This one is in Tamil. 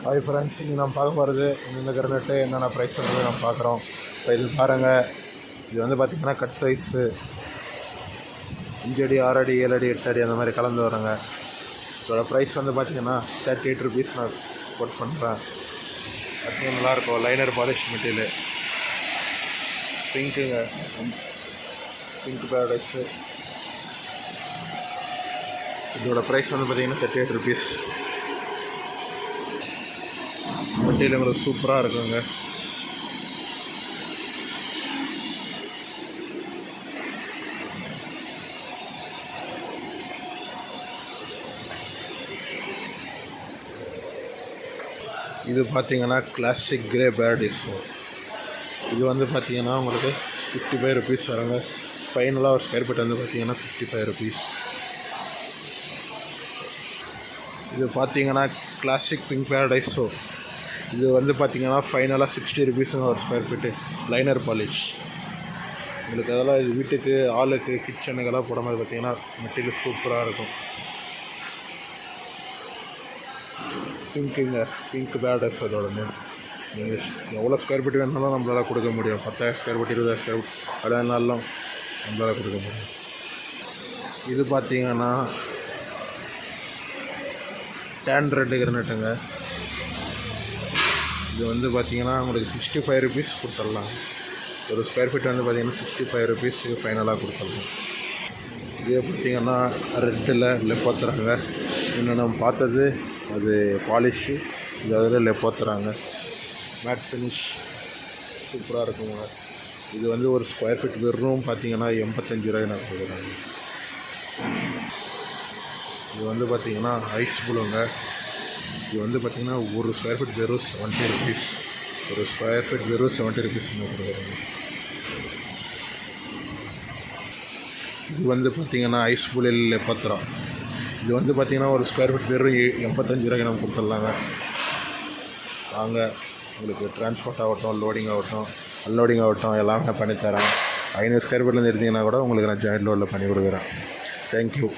ஹாய் ஃப்ரெண்ட்ஸ், இங்கே நம்ம பார்க்க போகிறது இந்த கிரனட்டு என்னென்ன ப்ரைஸ் வந்து நம்ம பார்க்குறோம். இப்போ இது பாருங்கள், இது வந்து பார்த்திங்கன்னா கட் சைஸு 5 அடி 6 அடி 7 அடி 8 அடி அந்த மாதிரி கலந்து வரேங்க. இதோட ப்ரைஸ் வந்து பார்த்திங்கன்னா 38 ருபீஸ் நான் கோட் பண்ணுறேன். பார்த்திங்கன்னா நல்லாயிருக்கும். லைனர் பாலிஷ் மெட்டீரியல் பிங்க்குங்க, பிங்க் பேரடைஸு. இதோட ப்ரைஸ் வந்து பார்த்திங்கன்னா 38 ருபீஸ். மெட்டீரியல் உங்களுக்கு சூப்பராக இருக்குங்க. இது பார்த்தீங்கன்னா கிளாசிக் கிரே பேரடைஸ். இது வந்து பார்த்தீங்கன்னா உங்களுக்கு 55 ருபீஸ் வருங்க. ஃபைனலாக ஒரு ஸ்கொயர் ஃபீட் வந்து பார்த்தீங்கன்னா 55 ருபீஸ். இது பார்த்தீங்கன்னா கிளாசிக் பிங்க் பேரடைஸோ. இது வந்து பார்த்திங்கன்னா ஃபைனலாக 60 ருபீஸுங்க ஒரு ஸ்கொயர் ஃபீட்டு. லைனர் பாலிஷ் உங்களுக்கு அதெல்லாம் இது வீட்டுக்கு ஆளுக்கு கிச்சனுக்கெல்லாம் போடும்போது பார்த்திங்கன்னா மெட்டீரியல் சூப்பராக இருக்கும். பிங்க்குங்க, பிங்க் பேரடைஸ் அதோட நேம். நீங்கள் எவ்வளோ ஸ்கொயர் ஃபீட் வேணாலும் நம்மளால் கொடுக்க முடியும். 10,000 ஸ்கொயர் ஃபீட் 20,000 ஸ்கொயர் ஃபீட் அடையாளம் நம்மளால் கொடுக்க முடியும். இது பார்த்திங்கன்னா டேன் ரெட்டு கிரனட்டுங்க. இது வந்து பார்த்திங்கன்னா உங்களுக்கு 65 ருபீஸ் கொடுத்துடலாம். ஒரு ஸ்கொயர் ஃபீட் வந்து பார்த்திங்கன்னா 65 ருபீஸுக்கு ஃபைனலாக கொடுத்துடலாம். இதே பார்த்திங்கன்னா ரெட்டில் லெப்போத்துறாங்க. இன்னும் நம்ம பார்த்தது அது பாலிஷு, இது அதில் லெப்போத்துறாங்க. மேட் ஃபினிஷ் சூப்பராக இருக்குங்க. இது வந்து ஒரு ஸ்கொயர் ஃபீட் வெறும் பார்த்திங்கன்னா 85 ரூபாய் நான் கொடுக்குறாங்க. இது வந்து பார்த்திங்கன்னா ஐஸ் ப்ளூங்க. இது வந்து பார்த்திங்கன்னா ஒரு ஸ்கொயர் ஃபீட் வெறும் 70 ருபீஸ். ஒரு ஸ்கொயர் ஃபீட் வெறும் 70 ருபீஸ் கொடுக்குறாங்க. இது வந்து பார்த்திங்கன்னா ஐஸ் புலில் லெப்போத்ரா. இது வந்து பார்த்திங்கன்னா ஒரு ஸ்கொயர் ஃபீட் வெறும் 85 ரூபாய்க்கு நம்ம கொடுத்துடலாங்க. வாங்க, உங்களுக்கு டிரான்ஸ்போர்ட் ஆகட்டும், லோடிங் ஆகட்டும், அன்லோடிங் ஆகட்டும் எல்லாமே பண்ணித்தரேன். 500 ஸ்கொயர் ஃபீட்லேருந்து எடுத்திங்கன்னா கூட உங்களுக்கு நான் ஜாயிண்ட் லோடில் பண்ணி கொடுக்குறேன். தேங்க்யூ.